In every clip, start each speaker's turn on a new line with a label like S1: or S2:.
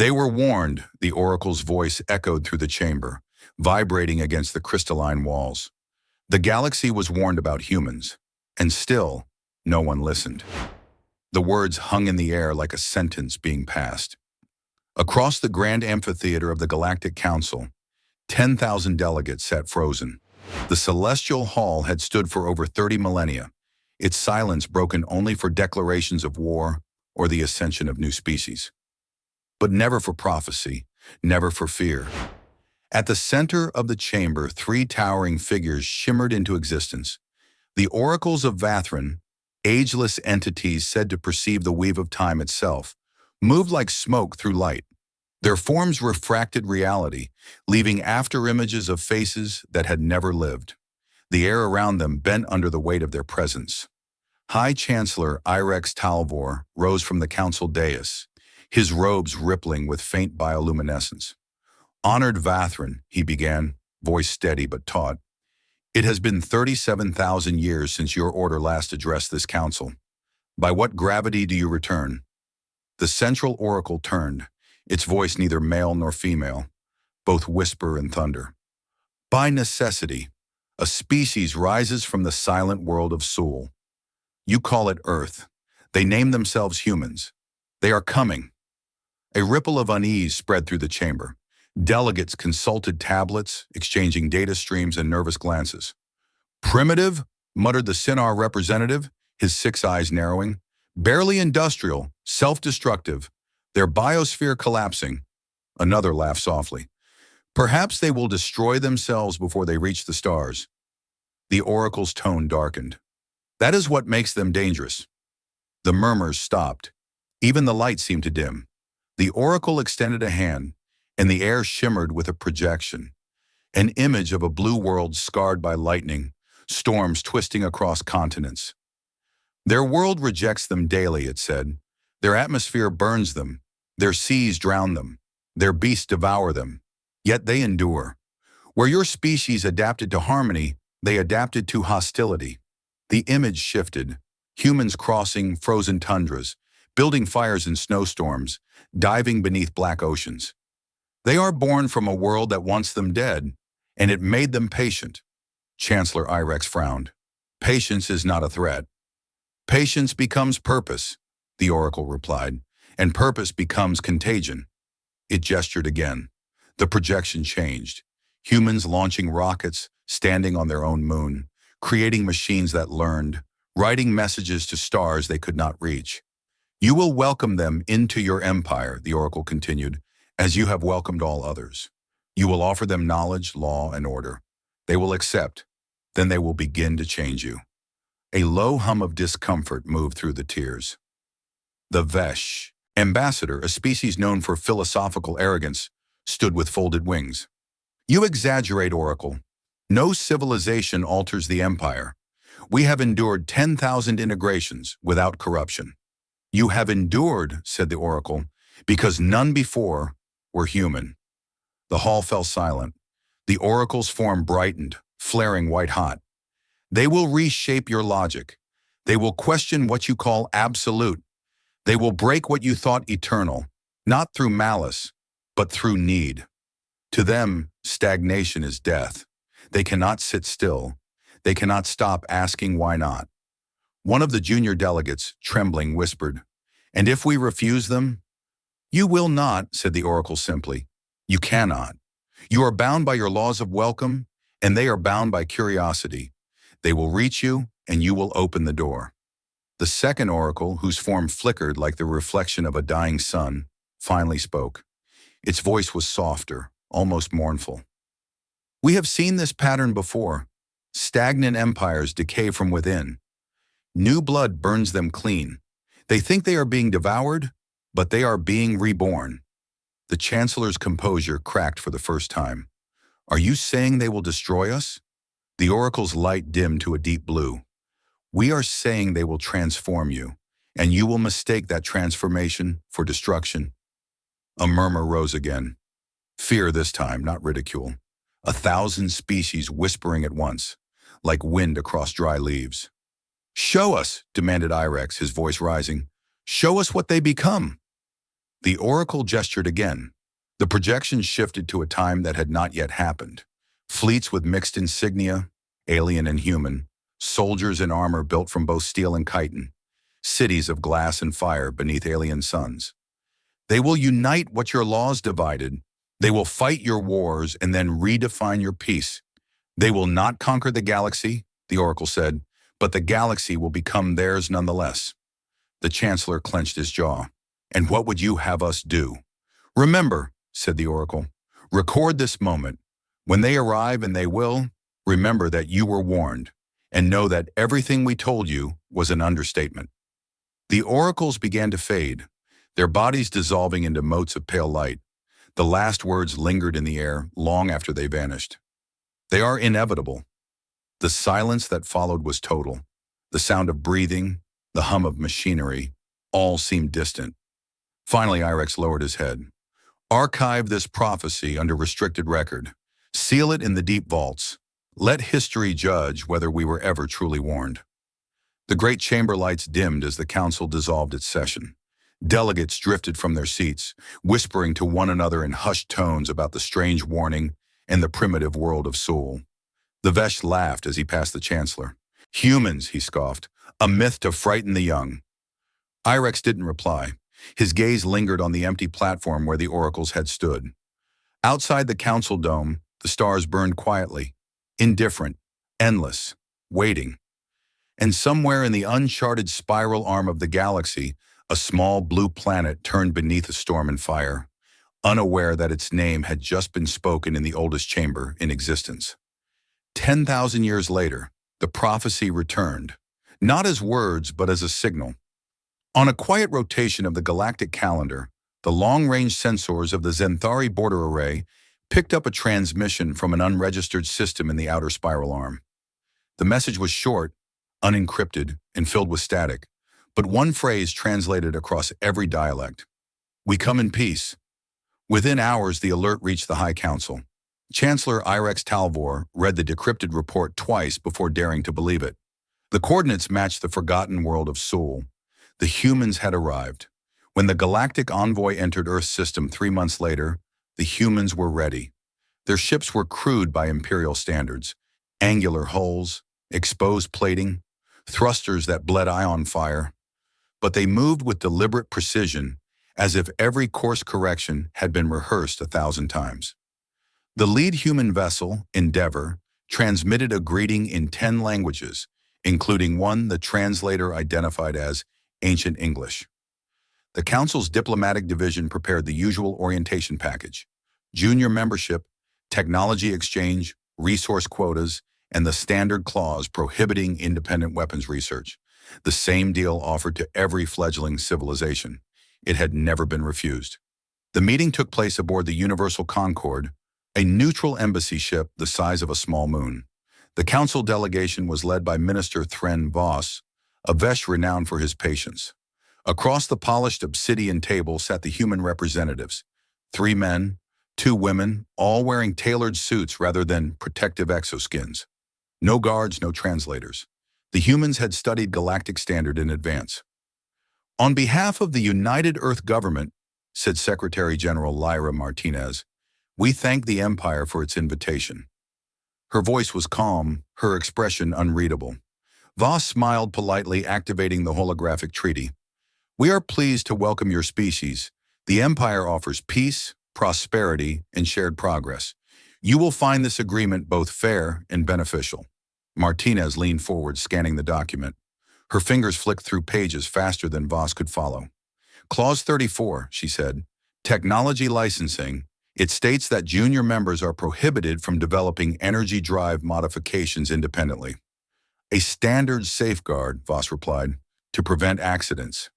S1: They were warned, the oracle's voice echoed through the chamber, vibrating against the crystalline walls. The galaxy was warned about humans, and still, no one listened. The words hung in the air like a sentence being passed. Across the grand amphitheater of the Galactic Council, 10,000 delegates sat frozen. The celestial hall had stood for over 30 millennia, its silence broken only for declarations of war or the ascension of new species. But never for prophecy, never for fear. At the center of the chamber, three towering figures shimmered into existence. The oracles of Vathran, ageless entities said to perceive the weave of time itself, moved like smoke through light. Their forms refracted reality, leaving afterimages of faces that had never lived. The air around them bent under the weight of their presence. High Chancellor Irex Talvor rose from the council dais, his robes rippling with faint bioluminescence. "Honored Vathran," he began, voice steady but taut. "It has been 37,000 years since your order last addressed this council. By what gravity do you return?" The central oracle turned, its voice neither male nor female, both whisper and thunder. "By necessity, a species rises from the silent world of Sul. You call it Earth. They name themselves humans. They are coming." A ripple of unease spread through the chamber. Delegates consulted tablets, exchanging data streams and nervous glances. "Primitive," muttered the Sinar representative, his six eyes narrowing. "Barely industrial, self-destructive, their biosphere collapsing." Another laughed softly. "Perhaps they will destroy themselves before they reach the stars." The oracle's tone darkened. "That is what makes them dangerous." The murmurs stopped. Even the light seemed to dim. The oracle extended a hand, and the air shimmered with a projection. An image of a blue world scarred by lightning, storms twisting across continents. "Their world rejects them daily," it said. "Their atmosphere burns them. Their seas drown them. Their beasts devour them. Yet they endure. Where your species adapted to harmony, they adapted to hostility." The image shifted. Humans crossing frozen tundras, building fires in snowstorms, diving beneath black oceans. "They are born from a world that wants them dead, and it made them patient." Chancellor Irex frowned. "Patience is not a threat." "Patience becomes purpose," the oracle replied, "and purpose becomes contagion." It gestured again. The projection changed. Humans launching rockets, standing on their own moon, creating machines that learned, writing messages to stars they could not reach. "You will welcome them into your empire," the oracle continued, "as you have welcomed all others. You will offer them knowledge, law, and order. They will accept. Then they will begin to change you." A low hum of discomfort moved through the tiers. The Vesh, ambassador, a species known for philosophical arrogance, stood with folded wings. "You exaggerate, Oracle. No civilization alters the empire. We have endured 10,000 integrations without corruption." "You have endured," said the oracle, "because none before were human." The hall fell silent. The oracle's form brightened, flaring white-hot. "They will reshape your logic. They will question what you call absolute. They will break what you thought eternal, not through malice, but through need. To them, stagnation is death. They cannot sit still. They cannot stop asking why not." One of the junior delegates, trembling, whispered, "And if we refuse them?" "You will not," said the oracle simply. "You cannot. You are bound by your laws of welcome, and they are bound by curiosity. They will reach you, and you will open the door." The second oracle, whose form flickered like the reflection of a dying sun, finally spoke. Its voice was softer, almost mournful. "We have seen this pattern before. Stagnant empires decay from within. New blood burns them clean. They think they are being devoured, but they are being reborn." The Chancellor's composure cracked for the first time. "Are you saying they will destroy us?" The oracle's light dimmed to a deep blue. "We are saying they will transform you, and you will mistake that transformation for destruction." A murmur rose again. Fear this time, not ridicule. 1,000 species whispering at once, like wind across dry leaves. "Show us," demanded Irex, his voice rising. "Show us what they become." The oracle gestured again. The projection shifted to a time that had not yet happened. Fleets with mixed insignia, alien and human, soldiers in armor built from both steel and chitin, cities of glass and fire beneath alien suns. They will unite what your laws divided. They will fight your wars and then redefine your peace. They will not conquer the galaxy, the oracle said, but the galaxy will become theirs nonetheless. The chancellor clenched his jaw. And what would you have us do? Remember, said the oracle, record this moment. When they arrive, and they will, remember that you were warned, and know that everything we told you was an understatement. The oracles began to fade, their bodies dissolving into motes of pale light. The last words lingered in the air long after they vanished. They are inevitable. The silence that followed was total. The sound of breathing, the hum of machinery, all seemed distant. Finally, Irex lowered his head. Archive this prophecy under restricted record. Seal it in the deep vaults. Let history judge whether we were ever truly warned. The great chamber lights dimmed as the council dissolved its session. Delegates drifted from their seats, whispering to one another in hushed tones about the strange warning and the primitive world of Soul. The Vesh laughed as he passed the chancellor. Humans, he scoffed, a myth to frighten the young. Irex didn't reply. His gaze lingered on the empty platform where the oracles had stood. Outside the council dome, the stars burned quietly, indifferent, endless, waiting. And somewhere in the uncharted spiral arm of the galaxy, a small blue planet turned beneath a storm and fire, unaware that its name had just been spoken in the oldest chamber in existence. 10,000 years later, the prophecy returned, not as words but as a signal. On a quiet rotation of the galactic calendar, the long-range sensors of the Zenthari border array picked up a transmission from an unregistered system in the outer spiral arm. The message was short, unencrypted, and filled with static, but one phrase translated across every dialect. We come in peace. Within hours, the alert reached the High Council. Chancellor Irex Talvor read the decrypted report twice before daring to believe it. The coordinates matched the forgotten world of Soul. The humans had arrived. When the Galactic envoy entered Earth's system 3 months later, the humans were ready. Their ships were crude by Imperial standards. Angular hulls, exposed plating, thrusters that bled ion fire. But they moved with deliberate precision, as if every course correction had been rehearsed 1,000 times. The lead human vessel, Endeavor, transmitted a greeting in 10 languages, including one the translator identified as Ancient English. The Council's diplomatic division prepared the usual orientation package: junior membership, technology exchange, resource quotas, and the standard clause prohibiting independent weapons research. The same deal offered to every fledgling civilization. It had never been refused. The meeting took place aboard the Universal Concord, a neutral embassy ship the size of a small moon. The Council delegation was led by Minister Thren Voss, a Vesh renowned for his patience. Across the polished obsidian table sat the human representatives, 3 men, 2 women, all wearing tailored suits rather than protective exoskins. No guards, no translators. The humans had studied Galactic standard in advance. On behalf of the United Earth Government, said Secretary General Lyra Martinez, we thank the Empire for its invitation. Her voice was calm, her expression unreadable. Voss smiled politely, activating the holographic treaty. We are pleased to welcome your species. The Empire offers peace, prosperity, and shared progress. You will find this agreement both fair and beneficial. Martinez leaned forward, scanning the document. Her fingers flicked through pages faster than Voss could follow. Clause 34, she said, technology licensing. It states that junior members are prohibited from developing energy drive modifications independently. A standard safeguard, Voss replied, to prevent accidents.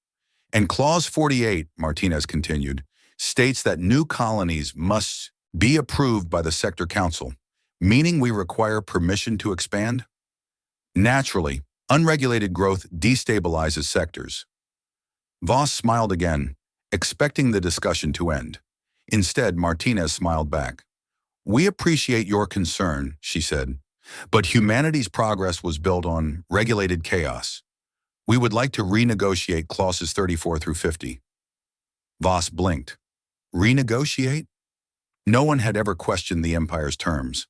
S1: And Clause 48, Martinez continued, states that new colonies must be approved by the Sector Council, meaning we require permission to expand? Naturally, unregulated growth destabilizes sectors. Voss smiled again, expecting the discussion to end. Instead, Martinez smiled back. We appreciate your concern, she said, but humanity's progress was built on regulated chaos. We would like to renegotiate clauses 34 through 50. Voss blinked. Renegotiate? No one had ever questioned the Empire's terms.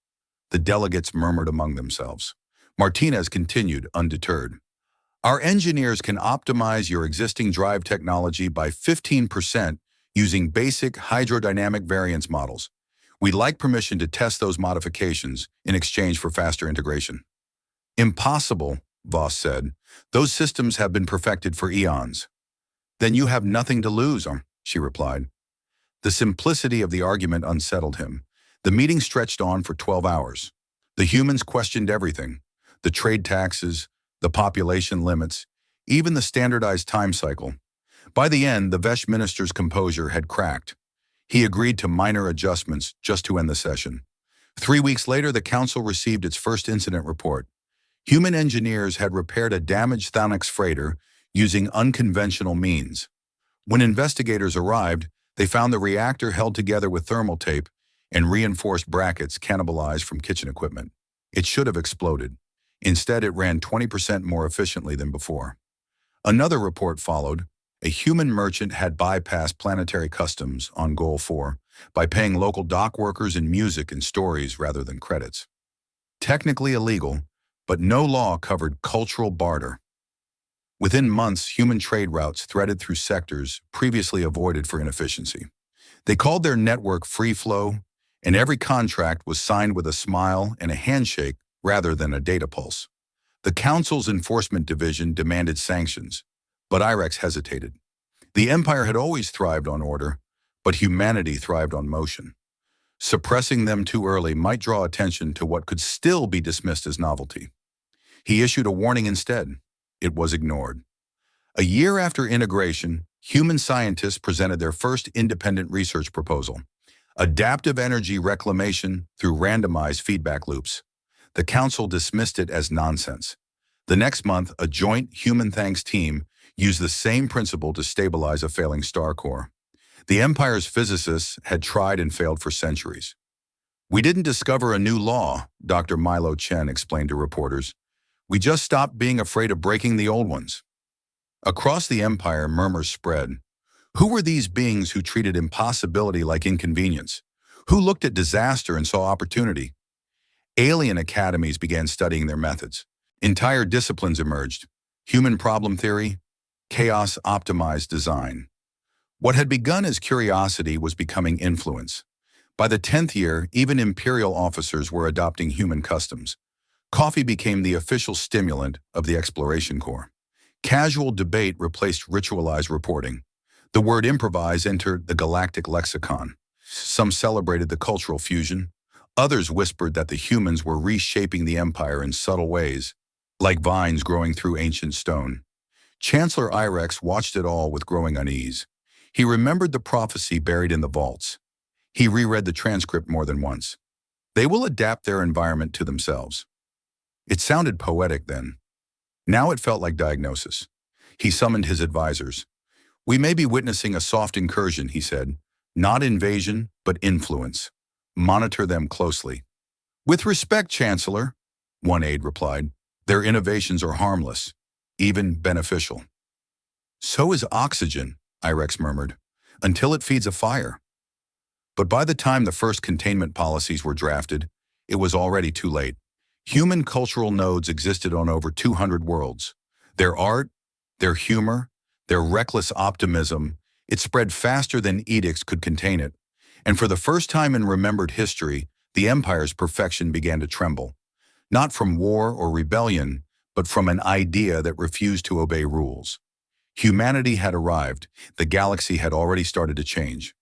S1: The delegates murmured among themselves. Martinez continued, undeterred. Our engineers can optimize your existing drive technology by 15% using basic hydrodynamic variance models. We'd like permission to test those modifications in exchange for faster integration. Impossible, Voss said. Those systems have been perfected for eons. Then you have nothing to lose, she replied. The simplicity of the argument unsettled him. The meeting stretched on for 12 hours. The humans questioned everything. The trade taxes, the population limits, even the standardized time cycle. By the end, the Vesh minister's composure had cracked. He agreed to minor adjustments just to end the session. 3 weeks later, the council received its first incident report. Human engineers had repaired a damaged Thanax freighter using unconventional means. When investigators arrived, they found the reactor held together with thermal tape and reinforced brackets cannibalized from kitchen equipment. It should have exploded. Instead, it ran 20% more efficiently than before. Another report followed. A human merchant had bypassed planetary customs on Goal 4 by paying local dock workers in music and stories rather than credits. Technically illegal, but no law covered cultural barter. Within months, human trade routes threaded through sectors previously avoided for inefficiency. They called their network free flow, and every contract was signed with a smile and a handshake rather than a data pulse. The Council's Enforcement Division demanded sanctions, but IREX hesitated. The Empire had always thrived on order, but humanity thrived on motion. Suppressing them too early might draw attention to what could still be dismissed as novelty. He issued a warning instead. It was ignored. A year after integration, human scientists presented their first independent research proposal, adaptive energy reclamation through randomized feedback loops. The Council dismissed it as nonsense. The next month, a joint human thanks team used the same principle to stabilize a failing star core. The Empire's physicists had tried and failed for centuries. We didn't discover a new law, Dr. Milo Chen explained to reporters. We just stopped being afraid of breaking the old ones. Across the Empire, murmurs spread. Who were these beings who treated impossibility like inconvenience? Who looked at disaster and saw opportunity? Alien academies began studying their methods. Entire disciplines emerged. Human problem theory, chaos-optimized design. What had begun as curiosity was becoming influence. By the 10th year, even imperial officers were adopting human customs. Coffee became the official stimulant of the Exploration Corps. Casual debate replaced ritualized reporting. The word improvise entered the Galactic lexicon. Some celebrated the cultural fusion. Others whispered that the humans were reshaping the Empire in subtle ways, like vines growing through ancient stone. Chancellor Irex watched it all with growing unease. He remembered the prophecy buried in the vaults. He reread the transcript more than once. They will adapt their environment to themselves. It sounded poetic then. Now it felt like diagnosis. He summoned his advisors. We may be witnessing a soft incursion, he said. Not invasion, but influence. Monitor them closely. With respect, Chancellor, one aide replied. Their innovations are harmless, even beneficial. So is oxygen, Irex murmured, until it feeds a fire. But by the time the first containment policies were drafted, it was already too late. Human cultural nodes existed on over 200 worlds. Their art, their humor, their reckless optimism, it spread faster than edicts could contain it. And for the first time in remembered history, the Empire's perfection began to tremble. Not from war or rebellion, but from an idea that refused to obey rules. Humanity had arrived. The galaxy had already started to change.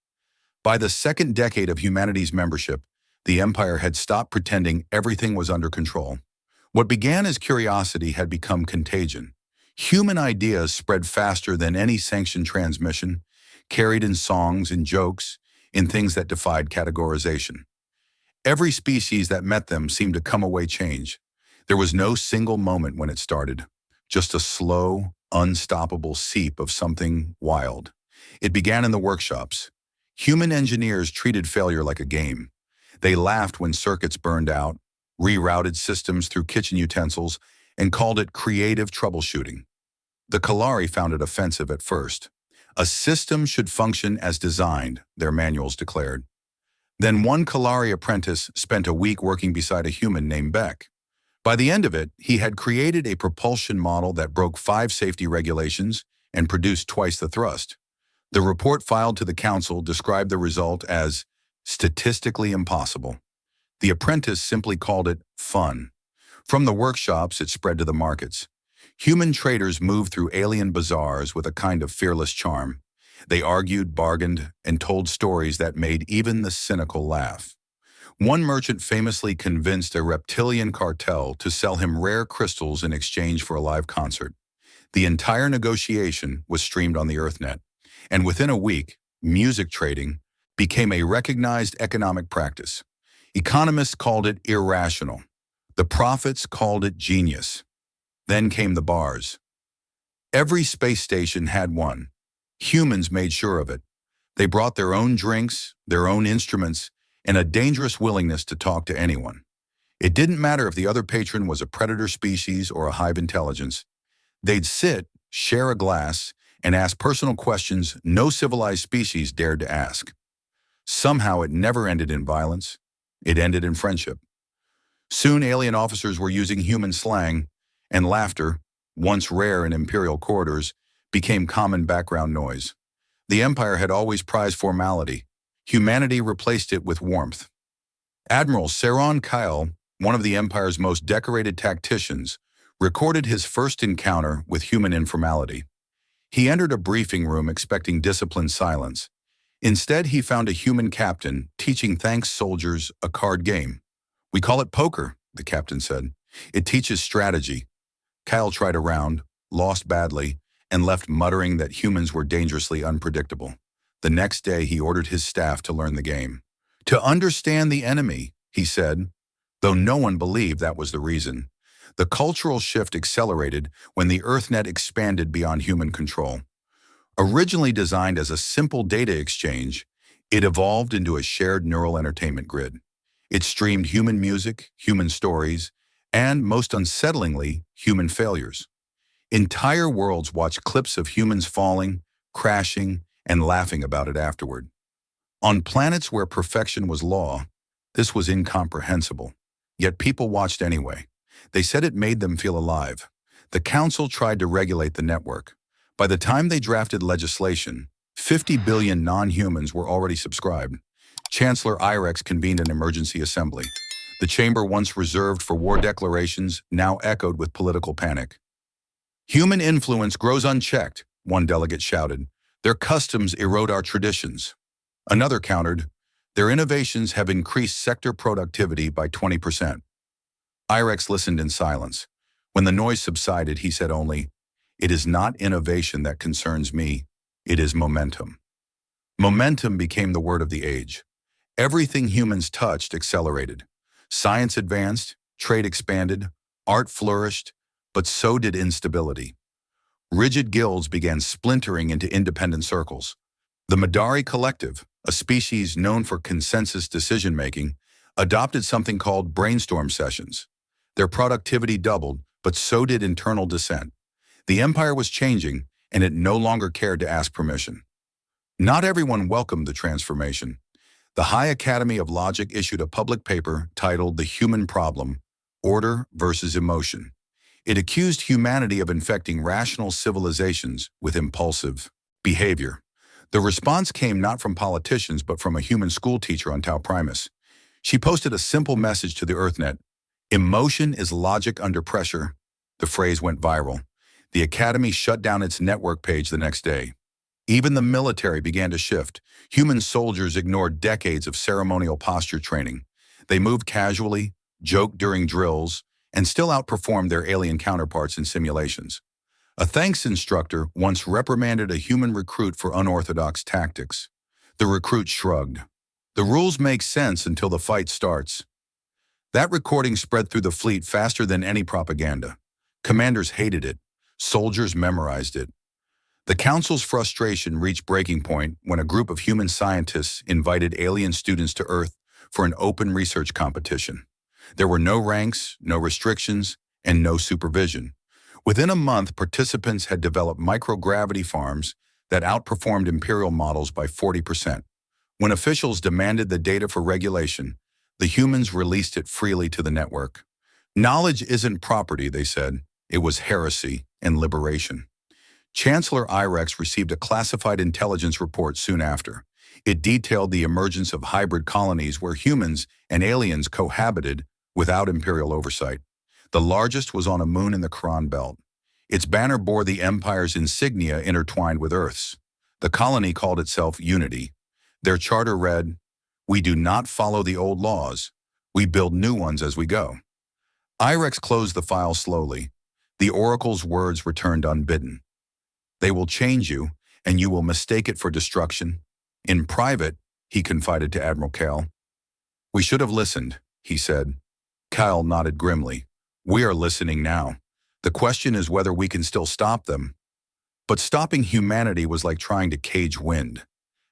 S1: By the second decade of humanity's membership, the Empire had stopped pretending everything was under control. What began as curiosity had become contagion. Human ideas spread faster than any sanctioned transmission, carried in songs and jokes, in things that defied categorization. Every species that met them seemed to come away changed. There was no single moment when it started, just a slow, unstoppable seep of something wild. It began in the workshops. Human engineers treated failure like a game. They laughed when circuits burned out, rerouted systems through kitchen utensils, and called it creative troubleshooting. The Kalari found it offensive at first. A system should function as designed, their manuals declared. Then one Kalari apprentice spent a week working beside a human named Beck. By the end of it, he had created a propulsion model that broke 5 safety regulations and produced twice the thrust. The report filed to the council described the result as statistically impossible. The apprentice simply called it fun. From the workshops, it spread to the markets. Human traders moved through alien bazaars with a kind of fearless charm. They argued, bargained, and told stories that made even the cynical laugh. One merchant famously convinced a reptilian cartel to sell him rare crystals in exchange for a live concert. The entire negotiation was streamed on the EarthNet, and within a week, music trading became a recognized economic practice. Economists called it irrational. The prophets called it genius. Then came the bars. Every space station had one. Humans made sure of it. They brought their own drinks, their own instruments, and a dangerous willingness to talk to anyone. It didn't matter if the other patron was a predator species or a hive intelligence. They'd sit, share a glass, and ask personal questions no civilized species dared to ask. Somehow it never ended in violence. It ended in friendship. Soon alien officers were using human slang, and laughter, once rare in imperial corridors, became common background noise. The Empire had always prized formality. Humanity replaced it with warmth. Admiral Saron Kyle, one of the Empire's most decorated tacticians, recorded his first encounter with human informality. He entered a briefing room expecting disciplined silence. Instead, he found a human captain teaching thanks soldiers a card game. "We call it poker," the captain said. "It teaches strategy." Kyle tried a round, lost badly, and left muttering that humans were dangerously unpredictable. The next day, he ordered his staff to learn the game. "To understand the enemy," he said, though no one believed that was the reason. The cultural shift accelerated when the EarthNet expanded beyond human control. Originally designed as a simple data exchange, it evolved into a shared neural entertainment grid. It streamed human music, human stories, and, most unsettlingly, human failures. Entire worlds watched clips of humans falling, crashing, and laughing about it afterward. On planets where perfection was law, this was incomprehensible. Yet people watched anyway. They said it made them feel alive. The council tried to regulate the network. By the time they drafted legislation, 50 billion non-humans were already subscribed. Chancellor Irex convened an emergency assembly. The chamber, once reserved for war declarations, now echoed with political panic. "Human influence grows unchecked," one delegate shouted. "Their customs erode our traditions." Another countered, "Their innovations have increased sector productivity by 20%. Irex listened in silence. When the noise subsided, he said only, "It is not innovation that concerns me. It is momentum." Momentum became the word of the age. Everything humans touched accelerated. Science advanced, trade expanded, art flourished, but so did instability. Rigid guilds began splintering into independent circles. The Madari Collective, a species known for consensus decision-making, adopted something called brainstorm sessions. Their productivity doubled, but so did internal dissent. The Empire was changing, and it no longer cared to ask permission. Not everyone welcomed the transformation. The High Academy of Logic issued a public paper titled The Human Problem, Order versus Emotion. It accused humanity of infecting rational civilizations with impulsive behavior. The response came not from politicians, but from a human schoolteacher on Tau Primus. She posted a simple message to the EarthNet: "Emotion is logic under pressure." The phrase went viral. The Academy shut down its network page the next day. Even the military began to shift. Human soldiers ignored decades of ceremonial posture training. They moved casually, joked during drills, and still outperformed their alien counterparts in simulations. A thanks instructor once reprimanded a human recruit for unorthodox tactics. The recruit shrugged. "The rules make sense until the fight starts." That recording spread through the fleet faster than any propaganda. Commanders hated it. Soldiers memorized it. The Council's frustration reached breaking point when a group of human scientists invited alien students to Earth for an open research competition. There were no ranks, no restrictions, and no supervision. Within a month, participants had developed microgravity farms that outperformed imperial models by 40%. When officials demanded the data for regulation, the humans released it freely to the network. Knowledge isn't property, they said. It was heresy and liberation. Chancellor Irex received a classified intelligence report soon after. It detailed the emergence of hybrid colonies where humans and aliens cohabited without imperial oversight. The largest was on a moon in the Quran Belt. Its banner bore the Empire's insignia intertwined with Earth's. The colony called itself Unity. Their charter read, "We do not follow the old laws. We build new ones as we go." Irex closed the file slowly. The oracle's words returned unbidden. "They will change you, and you will mistake it for destruction." In private, he confided to Admiral Kyle. "We should have listened," he said. Kyle nodded grimly. "We are listening now. The question is whether we can still stop them." But stopping humanity was like trying to cage wind.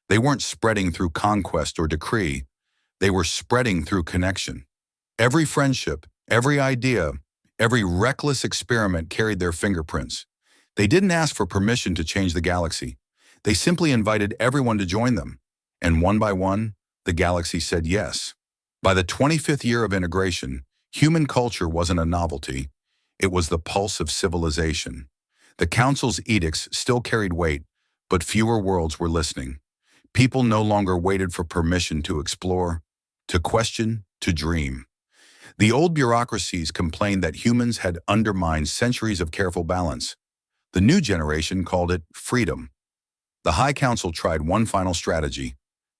S1: They weren't spreading through conquest or decree. They were spreading through connection. Every friendship, every idea, every reckless experiment carried their fingerprints. They didn't ask for permission to change the galaxy. They simply invited everyone to join them. And one by one, the galaxy said yes. By the 25th year of integration, human culture wasn't a novelty. It was the pulse of civilization. The Council's edicts still carried weight, but fewer worlds were listening. People no longer waited for permission to explore, to question, to dream. The old bureaucracies complained that humans had undermined centuries of careful balance. The new generation called it freedom. The High Council tried one final strategy: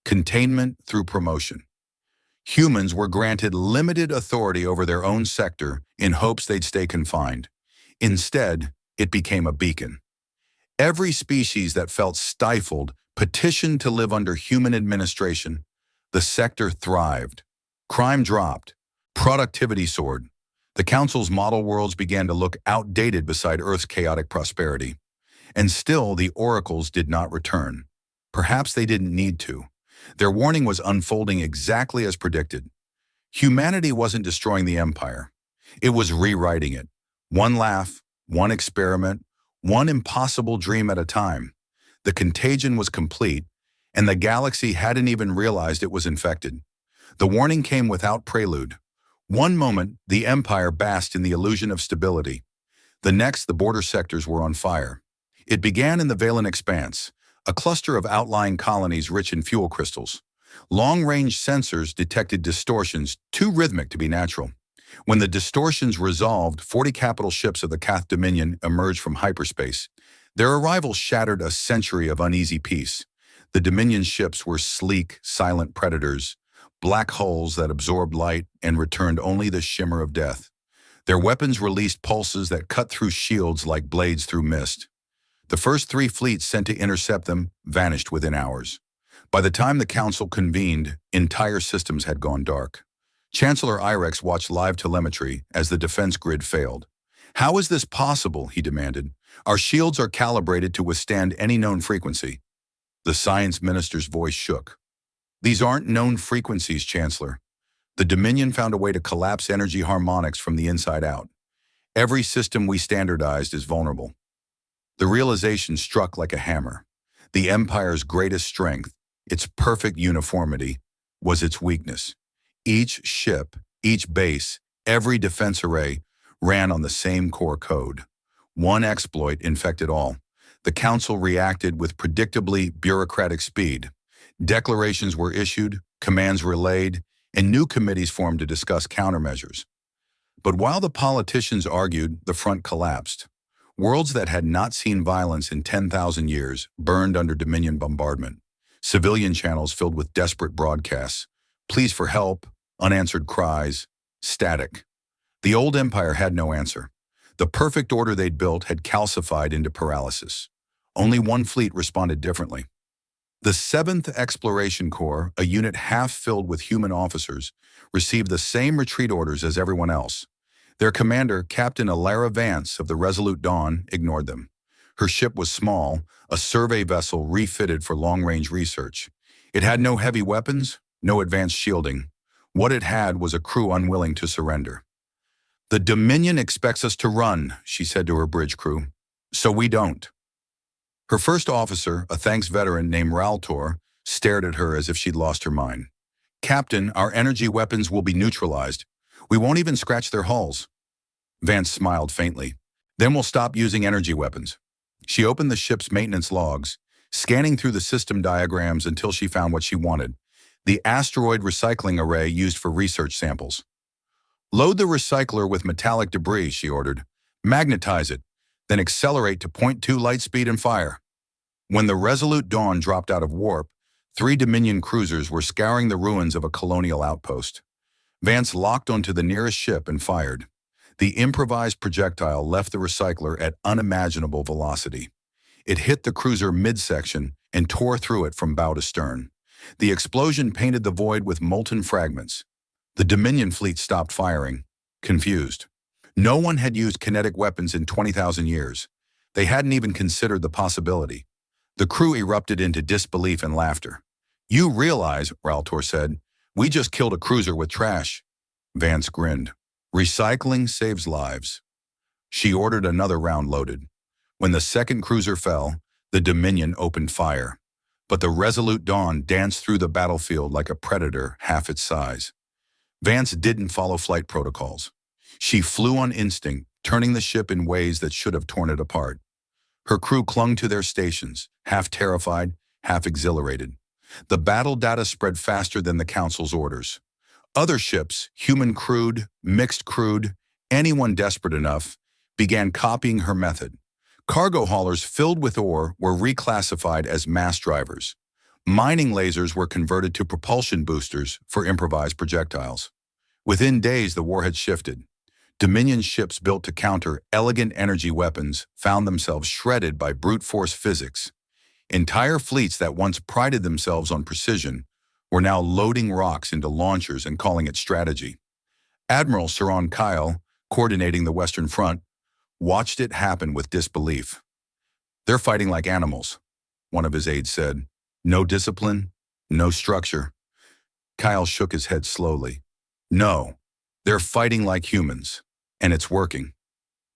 S1: containment through promotion. Humans were granted limited authority over their own sector in hopes they'd stay confined. Instead, it became a beacon. Every species that felt stifled petitioned to live under human administration. The sector thrived. Crime dropped. Productivity soared. The Council's model worlds began to look outdated beside Earth's chaotic prosperity. And still, the oracles did not return. Perhaps they didn't need to. Their warning was unfolding exactly as predicted. Humanity wasn't destroying the Empire. It was rewriting it. One laugh, one experiment, one impossible dream at a time. The contagion was complete, and the galaxy hadn't even realized it was infected. The warning came without prelude. One moment, the Empire basked in the illusion of stability. The next, the border sectors were on fire. It began in the Valen Expanse, a cluster of outlying colonies rich in fuel crystals. Long-range sensors detected distortions too rhythmic to be natural. When the distortions resolved, 40 capital ships of the Cath Dominion emerged from hyperspace. Their arrival shattered a century of uneasy peace. The Dominion ships were sleek, silent predators, black holes that absorbed light and returned only the shimmer of death. Their weapons released pulses that cut through shields like blades through mist. The first 3 fleets sent to intercept them vanished within hours. By the time the Council convened, entire systems had gone dark. Chancellor Irex watched live telemetry as the defense grid failed. "How is this possible?" he demanded. "Our shields are calibrated to withstand any known frequency." The science minister's voice shook. "These aren't known frequencies, Chancellor. The Dominion found a way to collapse energy harmonics from the inside out. Every system we standardized is vulnerable." The realization struck like a hammer. The Empire's greatest strength, its perfect uniformity, was its weakness. Each ship, each base, every defense array ran on the same core code. One exploit infected all. The Council reacted with predictably bureaucratic speed. Declarations were issued, commands relayed, and new committees formed to discuss countermeasures. But while the politicians argued, the front collapsed. Worlds that had not seen violence in 10,000 years burned under Dominion bombardment. Civilian channels filled with desperate broadcasts, pleas for help, unanswered cries, static. The old Empire had no answer. The perfect order they'd built had calcified into paralysis. Only one fleet responded differently. The 7th Exploration Corps, a unit half filled with human officers, received the same retreat orders as everyone else. Their commander, Captain Alara Vance of the Resolute Dawn, ignored them. Her ship was small, a survey vessel refitted for long-range research. It had no heavy weapons, no advanced shielding. What it had was a crew unwilling to surrender. "The Dominion expects us to run," she said to her bridge crew. "So we don't." Her first officer, a thanks veteran named Raltor, stared at her as if she'd lost her mind. "Captain, our energy weapons will be neutralized. We won't even scratch their hulls." Vance smiled faintly. "Then we'll stop using energy weapons." She opened the ship's maintenance logs, scanning through the system diagrams until she found what she wanted: the asteroid recycling array used for research samples. "Load the recycler with metallic debris," she ordered. "Magnetize it, then accelerate to .2 light speed and fire." When the Resolute Dawn dropped out of warp, 3 Dominion cruisers were scouring the ruins of a colonial outpost. Vance locked onto the nearest ship and fired. The improvised projectile left the recycler at unimaginable velocity. It hit the cruiser midsection and tore through it from bow to stern. The explosion painted the void with molten fragments. The Dominion fleet stopped firing, confused. No one had used kinetic weapons in 20,000 years. They hadn't even considered the possibility. The crew erupted into disbelief and laughter. "You realize," Raltor said, "we just killed a cruiser with trash." Vance grinned. "Recycling saves lives." She ordered another round loaded. When the second cruiser fell, the Dominion opened fire. But the Resolute Dawn danced through the battlefield like a predator half its size. Vance didn't follow flight protocols. She flew on instinct, turning the ship in ways that should have torn it apart. Her crew clung to their stations, half terrified, half exhilarated. The battle data spread faster than the Council's orders. Other ships, human crewed, mixed crewed, anyone desperate enough, began copying her method. Cargo haulers filled with ore were reclassified as mass drivers. Mining lasers were converted to propulsion boosters for improvised projectiles. Within days, the war had shifted. Dominion ships built to counter elegant energy weapons found themselves shredded by brute force physics. Entire fleets that once prided themselves on precision were now loading rocks into launchers and calling it strategy. Admiral Saron Kyle, coordinating the Western Front, watched it happen with disbelief. "They're fighting like animals," one of his aides said. "No discipline, no structure." Kyle shook his head slowly. "No, they're fighting like humans, and it's working."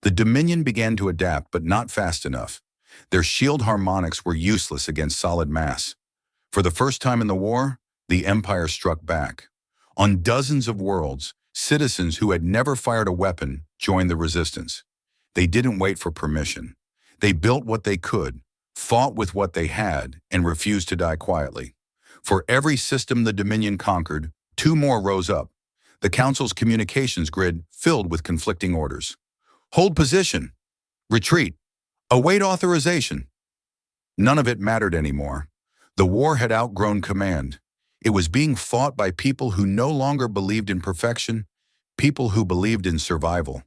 S1: The Dominion began to adapt, but not fast enough. Their shield harmonics were useless against solid mass. For the first time in the war, the Empire struck back. On dozens of worlds, citizens who had never fired a weapon joined the resistance. They didn't wait for permission. They built what they could, fought with what they had, and refused to die quietly. For every system the Dominion conquered, 2 more rose up. The Council's communications grid filled with conflicting orders. "Hold position. Retreat. Await authorization." None of it mattered anymore. The war had outgrown command. It was being fought by people who no longer believed in perfection, people who believed in survival.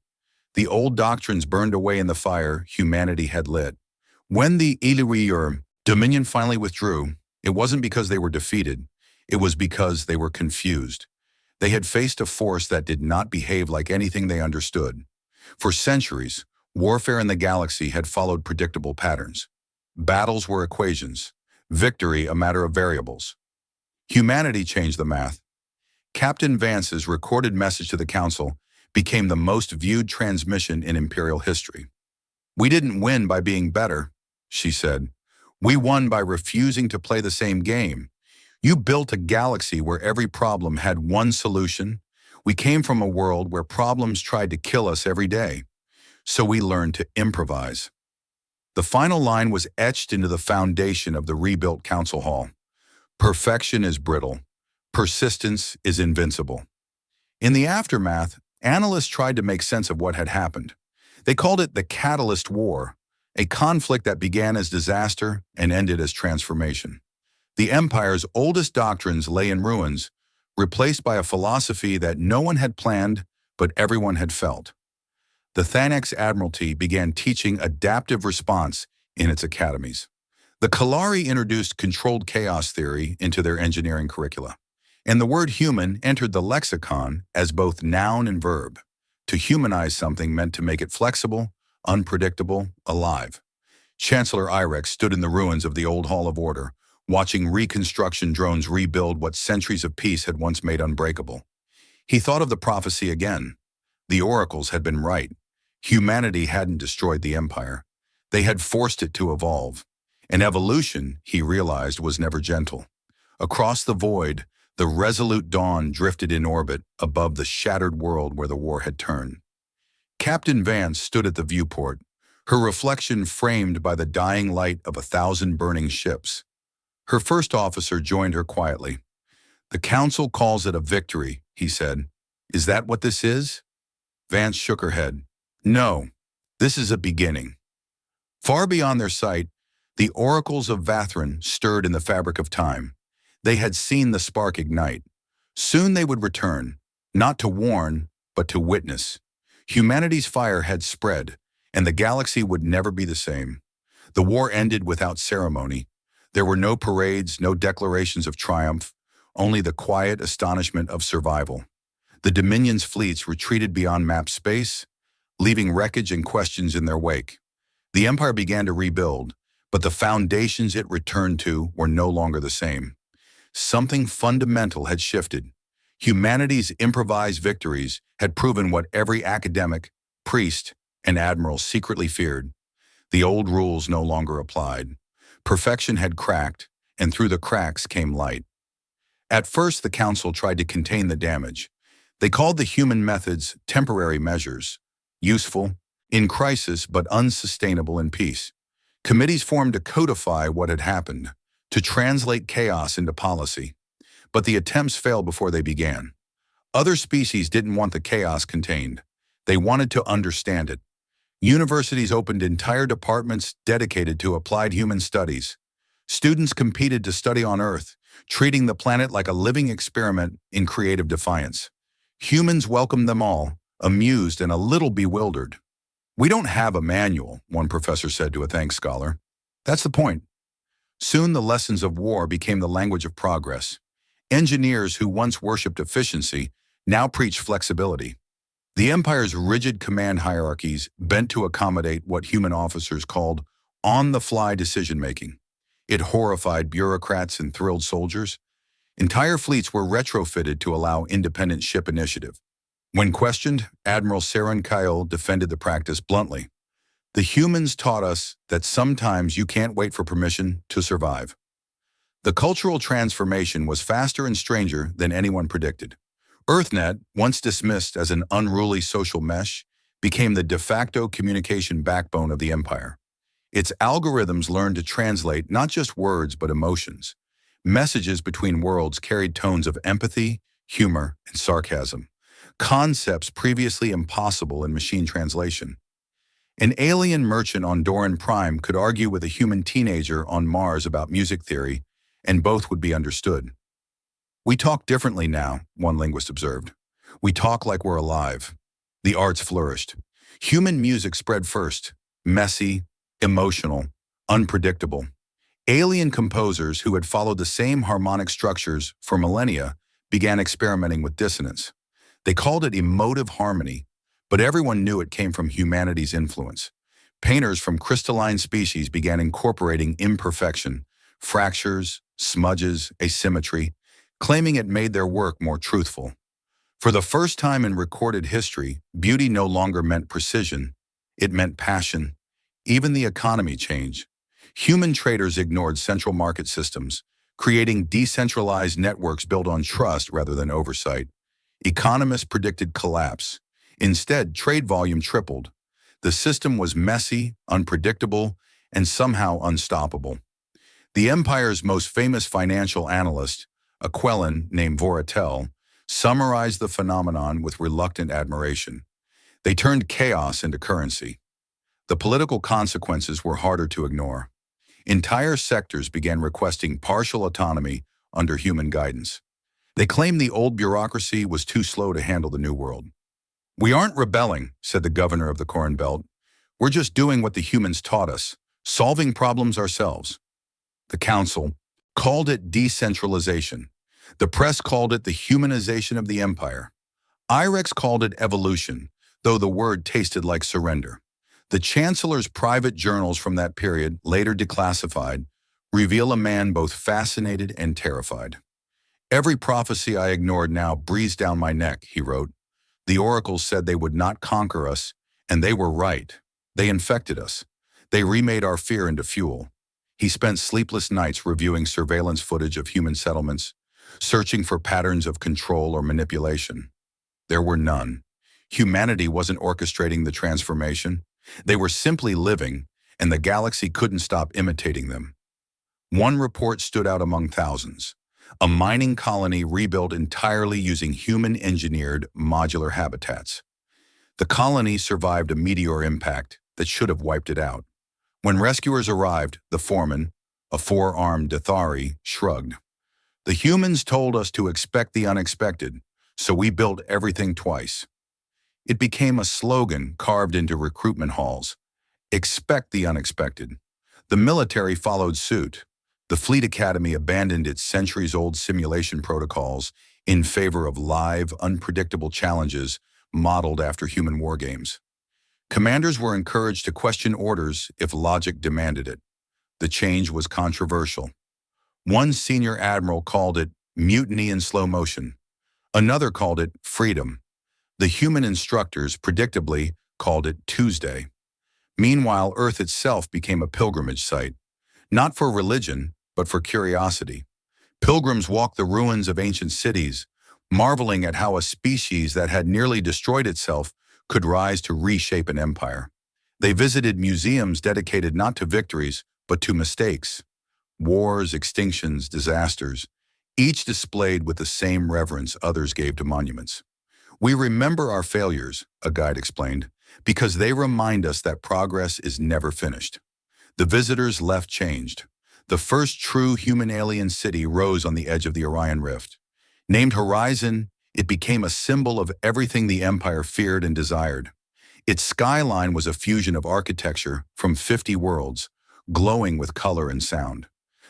S1: The old doctrines burned away in the fire humanity had lit. When the Illyri Dominion finally withdrew, it wasn't because they were defeated. It was because they were confused. They had faced a force that did not behave like anything they understood. For centuries, warfare in the galaxy had followed predictable patterns. Battles were equations, victory a matter of variables. Humanity changed the math. Captain Vance's recorded message to the Council became the most viewed transmission in Imperial history. "We didn't win by being better," she said. "We won by refusing to play the same game. You built a galaxy where every problem had one solution. We came from a world where problems tried to kill us every day. So we learned to improvise." The final line was etched into the foundation of the rebuilt Council Hall. "Perfection is brittle. Persistence is invincible." In the aftermath, analysts tried to make sense of what had happened. They called it the Catalyst War, a conflict that began as disaster and ended as transformation. The Empire's oldest doctrines lay in ruins, replaced by a philosophy that no one had planned, but everyone had felt. The Thanax Admiralty began teaching adaptive response in its academies. The Kalari introduced controlled chaos theory into their engineering curricula, and the word human entered the lexicon as both noun and verb. To humanize something meant to make it flexible, unpredictable, alive. Chancellor Irex stood in the ruins of the old Hall of Order, watching reconstruction drones rebuild what centuries of peace had once made unbreakable. He thought of the prophecy again. The oracles had been right. Humanity hadn't destroyed the Empire. They had forced it to evolve. And evolution, he realized, was never gentle. Across the void, the resolute dawn drifted in orbit above the shattered world where the war had turned. Captain Vance stood at the viewport, her reflection framed by the dying light of 1,000 burning ships. Her first officer joined her quietly. "The Council calls it a victory," he said. "Is that what this is?" Vance shook her head. "No, this is a beginning." Far beyond their sight, the oracles of Vathran stirred in the fabric of time. They had seen the spark ignite. Soon they would return, not to warn, but to witness. Humanity's fire had spread, and the galaxy would never be the same. The war ended without ceremony. There were no parades, no declarations of triumph, only the quiet astonishment of survival. The Dominion's fleets retreated beyond map space, leaving wreckage and questions in their wake. The Empire began to rebuild, but the foundations it returned to were no longer the same. Something fundamental had shifted. Humanity's improvised victories had proven what every academic, priest, and admiral secretly feared. The old rules no longer applied. Perfection had cracked, and through the cracks came light. At first, the Council tried to contain the damage. They called the human methods temporary measures, useful in crisis but unsustainable in peace. Committees formed to codify what had happened, to translate chaos into policy. But the attempts failed before they began. Other species didn't want the chaos contained. They wanted to understand it. Universities opened entire departments dedicated to applied human studies. Students competed to study on Earth, treating the planet like a living experiment in creative defiance. Humans welcomed them all, amused and a little bewildered. "We don't have a manual," one professor said to a thanks scholar. "That's the point." Soon the lessons of war became the language of progress. Engineers who once worshipped efficiency now preached flexibility. The Empire's rigid command hierarchies bent to accommodate what human officers called on-the-fly decision-making. It horrified bureaucrats and thrilled soldiers. Entire fleets were retrofitted to allow independent ship initiative. When questioned, Admiral Saren Kyle defended the practice bluntly. "The humans taught us that sometimes you can't wait for permission to survive." The cultural transformation was faster and stranger than anyone predicted. EarthNet, once dismissed as an unruly social mesh, became the de facto communication backbone of the Empire. Its algorithms learned to translate not just words but emotions. Messages between worlds carried tones of empathy, humor, and sarcasm, concepts previously impossible in machine translation. An alien merchant on Doran Prime could argue with a human teenager on Mars about music theory, and both would be understood. "We talk differently now," one linguist observed. "We talk like we're alive." The arts flourished. Human music spread first, messy, emotional, unpredictable. Alien composers who had followed the same harmonic structures for millennia began experimenting with dissonance. They called it emotive harmony, but everyone knew it came from humanity's influence. Painters from crystalline species began incorporating imperfection, fractures, smudges, asymmetry, claiming it made their work more truthful. For the first time in recorded history, beauty no longer meant precision, it meant passion. Even the economy changed. Human traders ignored central market systems, creating decentralized networks built on trust rather than oversight. Economists predicted collapse. Instead, trade volume tripled. The system was messy, unpredictable, and somehow unstoppable. The Empire's most famous financial analyst, a Quellan named Voratel, summarized the phenomenon with reluctant admiration. They turned chaos into currency. The political consequences were harder to ignore. Entire sectors began requesting partial autonomy under human guidance. They claimed the old bureaucracy was too slow to handle the new world. "We aren't rebelling," said the governor of the Corn Belt. "We're just doing what the humans taught us, solving problems ourselves." The council called it decentralization. The press called it the humanization of the empire. IREX called it evolution, though the word tasted like surrender. The chancellor's private journals from that period, later declassified, reveal a man both fascinated and terrified. "Every prophecy I ignored now breathes down my neck," he wrote. "The oracles said they would not conquer us, and they were right. They infected us. They remade our fear into fuel. He spent sleepless nights reviewing surveillance footage of human settlements, searching for patterns of control or manipulation. There were none. Humanity wasn't orchestrating the transformation. They were simply living, and the galaxy couldn't stop imitating them. One report stood out among thousands. A mining colony rebuilt entirely using human-engineered modular habitats. The colony survived a meteor impact that should have wiped it out. When rescuers arrived, the foreman, a four-armed Dathari, shrugged. The humans told us to expect the unexpected, so we built everything twice. It became a slogan carved into recruitment halls. Expect the unexpected. The military followed suit. The Fleet Academy abandoned its centuries-old simulation protocols in favor of live, unpredictable challenges modeled after human war games. Commanders were encouraged to question orders if logic demanded it. The change was controversial. One senior admiral called it mutiny in slow motion. Another called it freedom. The human instructors, predictably, called it Tuesday. Meanwhile, Earth itself became a pilgrimage site, not for religion, but for curiosity. Pilgrims walked the ruins of ancient cities, marveling at how a species that had nearly destroyed itself could rise to reshape an empire. They visited museums dedicated not to victories, but to mistakes. Wars, extinctions, disasters, each displayed with the same reverence others gave to monuments. We remember our failures, a guide explained, because they remind us that progress is never finished. The visitors left changed. The first true human alien city rose on the edge of the Orion Rift. Named Horizon, it became a symbol of everything the Empire feared and desired. Its skyline was a fusion of architecture from 50 worlds, glowing with color and sound.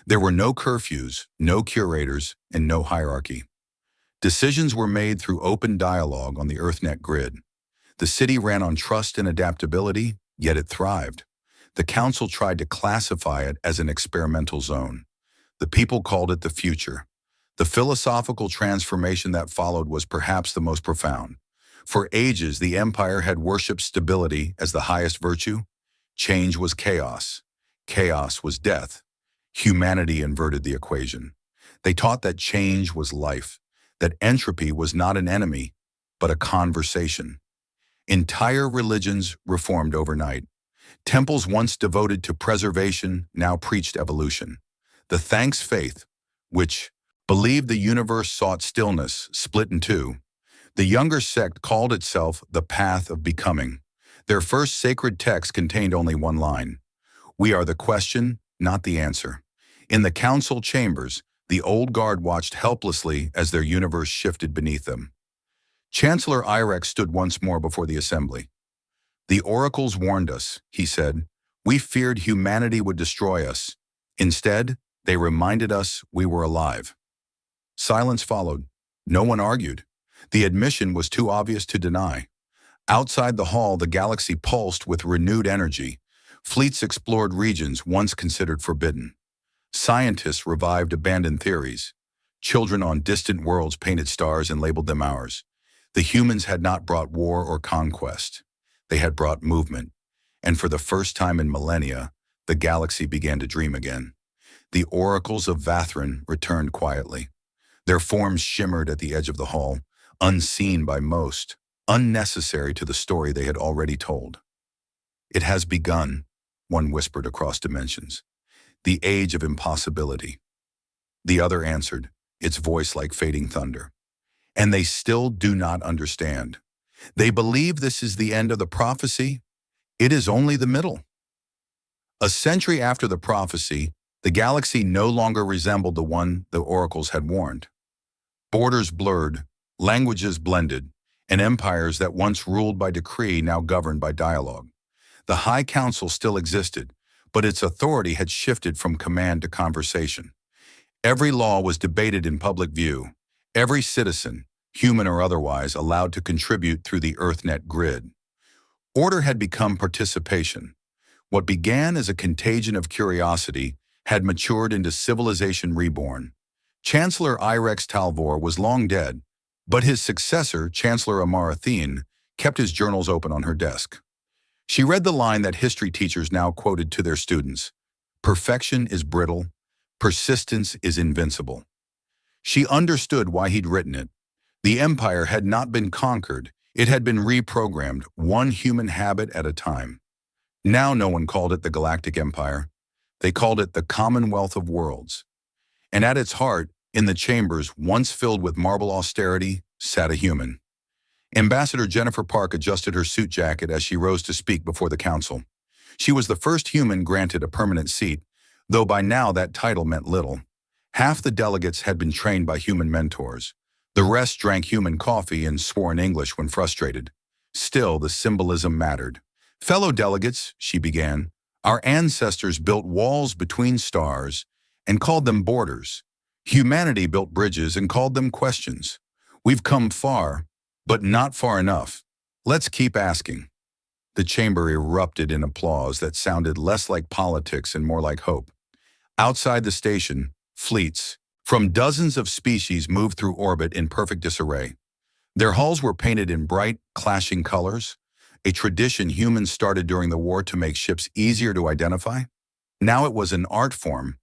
S1: There were no curfews, no curators, and no hierarchy. Decisions were made through open dialogue on the EarthNet grid. The city ran on trust and adaptability, yet it thrived. The council tried to classify it as an experimental zone. The people called it the future. The philosophical transformation that followed was perhaps the most profound. For ages, the empire had worshipped stability as the highest virtue. Change was chaos. Chaos was death. Humanity inverted the equation. They taught that change was life, that entropy was not an enemy, but a conversation. Entire religions reformed overnight. Temples once devoted to preservation now preached evolution. The Thanks faith, which believed the universe sought stillness, split in two. The younger sect called itself the Path of Becoming. Their first sacred text contained only one line: "We are the question, not the answer." In the council chambers, the old guard watched helplessly as their universe shifted beneath them. Chancellor Irex stood once more before the assembly. "The oracles warned us," he said. "We feared humanity would destroy us. Instead, they reminded us we were alive." Silence followed. No one argued. The admission was too obvious to deny. Outside the hall, the galaxy pulsed with renewed energy. Fleets explored regions once considered forbidden. Scientists revived abandoned theories. Children on distant worlds painted stars and labeled them ours. The humans had not brought war or conquest. They had brought movement. And for the first time in millennia, the galaxy began to dream again. The oracles of Vathran returned quietly. Their forms shimmered at the edge of the hall, unseen by most, unnecessary to the story they had already told. "It has begun," one whispered across dimensions. "The age of impossibility." The other answered, its voice like fading thunder. "And they still do not understand. They believe this is the end of the prophecy. It is only the middle." A century after the prophecy, the galaxy no longer resembled the one the oracles had warned. Borders blurred, languages blended, and empires that once ruled by decree now governed by dialogue. The High Council still existed, but its authority had shifted from command to conversation. Every law was debated in public view. Every citizen, human or otherwise, allowed to contribute through the EarthNet grid. Order had become participation. What began as a contagion of curiosity had matured into civilization reborn. Chancellor Irex Talvor was long dead, but his successor, Chancellor Amarathine, kept his journals open on her desk. She read the line that history teachers now quoted to their students: Perfection is brittle, persistence is invincible. She understood why he'd written it. The empire had not been conquered, it had been reprogrammed, one human habit at a time. Now no one called it the Galactic Empire. They called it the Commonwealth of Worlds. And at its heart, in the chambers once filled with marble austerity, sat a human. Ambassador Jennifer Park adjusted her suit jacket as she rose to speak before the council. She was the first human granted a permanent seat, though by now that title meant little. Half the delegates had been trained by human mentors. The rest drank human coffee and swore in English when frustrated. Still, the symbolism mattered. "Fellow delegates," she began, "our ancestors built walls between stars and called them borders. Humanity built bridges and called them questions. We've come far, but not far enough. Let's keep asking." The chamber erupted in applause that sounded less like politics and more like hope. Outside the station, fleets from dozens of species moved through orbit in perfect disarray. Their hulls were painted in bright, clashing colors, a tradition humans started during the war to make ships easier to identify. Now it was an art form.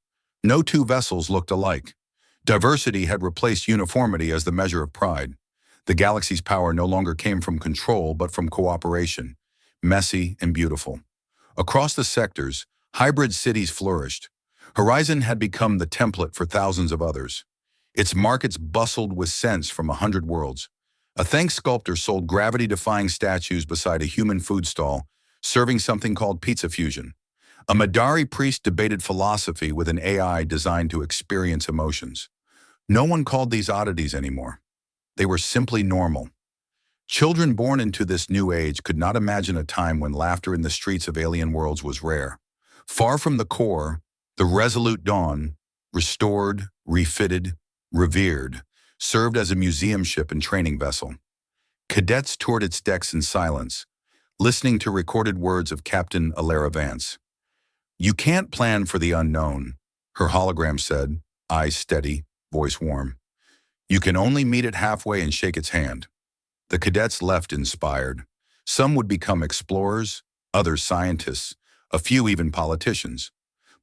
S1: No two vessels looked alike. Diversity had replaced uniformity as the measure of pride. The galaxy's power no longer came from control but from cooperation, messy and beautiful. Across the sectors, hybrid cities flourished. Horizon had become the template for thousands of others. Its markets bustled with scents from 100 worlds. A thanks sculptor sold gravity-defying statues beside a human food stall, serving something called pizza fusion. A Madari priest debated philosophy with an AI designed to experience emotions. No one called these oddities anymore. They were simply normal. Children born into this new age could not imagine a time when laughter in the streets of alien worlds was rare. Far from the core, the resolute Dawn, restored, refitted, revered, served as a museum ship and training vessel. Cadets toured its decks in silence, listening to recorded words of Captain Alara Vance. "You can't plan for the unknown," her hologram said, eyes steady, voice warm. "You can only meet it halfway and shake its hand." The cadets left inspired. Some would become explorers, others scientists, a few even politicians.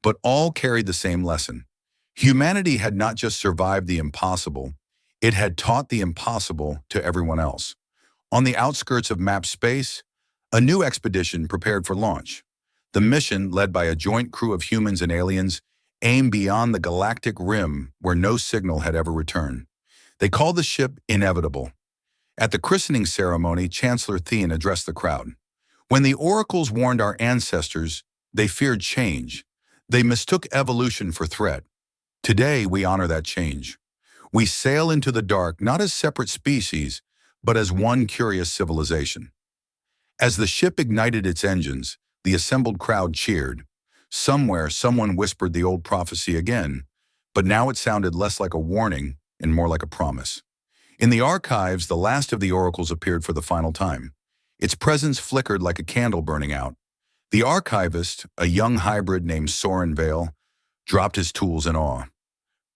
S1: But all carried the same lesson. Humanity had not just survived the impossible, it had taught the impossible to everyone else. On the outskirts of map space, a new expedition prepared for launch. The mission, led by a joint crew of humans and aliens, aimed beyond the galactic rim where no signal had ever returned. They called the ship Inevitable. At the christening ceremony, Chancellor Thean addressed the crowd. "When the oracles warned our ancestors, they feared change. They mistook evolution for threat. Today, we honor that change. We sail into the dark not as separate species, but as one curious civilization." As the ship ignited its engines, the assembled crowd cheered. Somewhere, someone whispered the old prophecy again, but now it sounded less like a warning and more like a promise. In the archives, the last of the oracles appeared for the final time. Its presence flickered like a candle burning out. The archivist, a young hybrid named Soren Vale, dropped his tools in awe.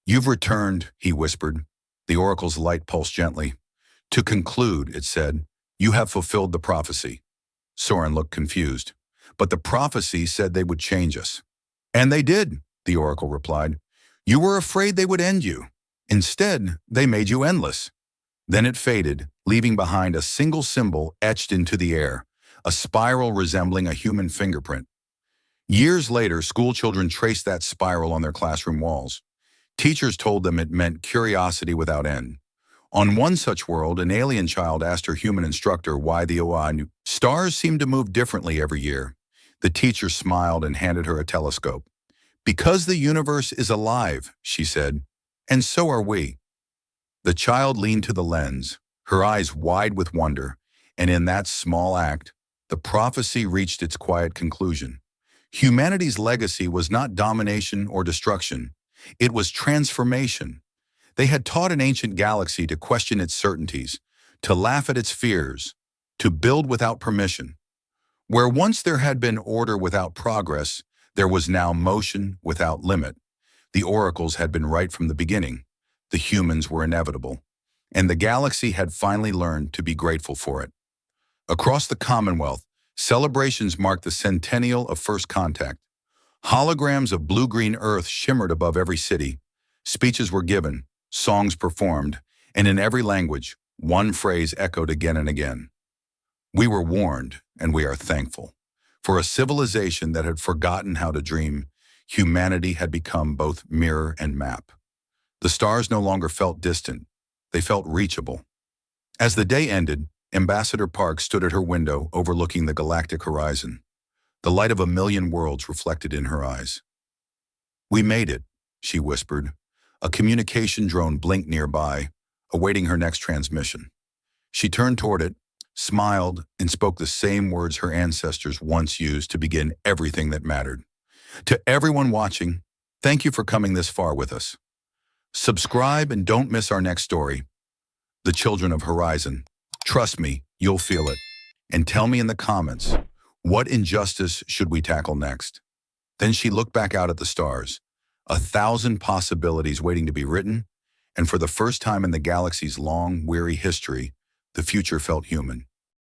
S1: "You've returned," he whispered. The oracle's light pulsed gently. "To conclude," it said, "you have fulfilled the prophecy." Soren looked confused. "But the prophecy said they would change us." "And they did," the oracle replied. "You were afraid they would end you. Instead, they made you endless." Then it faded, leaving behind a single symbol etched into the air, a spiral resembling a human fingerprint. Years later, schoolchildren traced that spiral on their classroom walls. Teachers told them it meant curiosity without end. On one such world, an alien child asked her human instructor why the stars seemed to move differently every year. The teacher smiled and handed her a telescope. "Because the universe is alive," she said, "and so are we." The child leaned to the lens, her eyes wide with wonder, and in that small act, the prophecy reached its quiet conclusion. Humanity's legacy was not domination or destruction. It was transformation. They had taught an ancient galaxy to question its certainties, to laugh at its fears, to build without permission. Where once there had been order without progress, there was now motion without limit. The oracles had been right from the beginning. The humans were inevitable, and the galaxy had finally learned to be grateful for it. Across the Commonwealth, celebrations marked the centennial of first contact. Holograms of blue-green earth shimmered above every city. Speeches were given, songs performed, and in every language, one phrase echoed again and again. We were warned, and we are thankful. For a civilization that had forgotten how to dream, humanity had become both mirror and map. The stars no longer felt distant. They felt reachable. As the day ended, Ambassador Park stood at her window overlooking the galactic horizon, the light of a million worlds reflected in her eyes. "We made it," she whispered. A communication drone blinked nearby, awaiting her next transmission. She turned toward it, smiled, and spoke the same words her ancestors once used to begin everything that mattered. "To everyone watching, thank you for coming this far with us. Subscribe and don't miss our next story, The Children of Horizon. Trust me, you'll feel it. And tell me in the comments, what injustice should we tackle next?" Then she looked back out at the stars, 1,000 possibilities waiting to be written, and for the first time in the galaxy's long, weary history, the future felt human.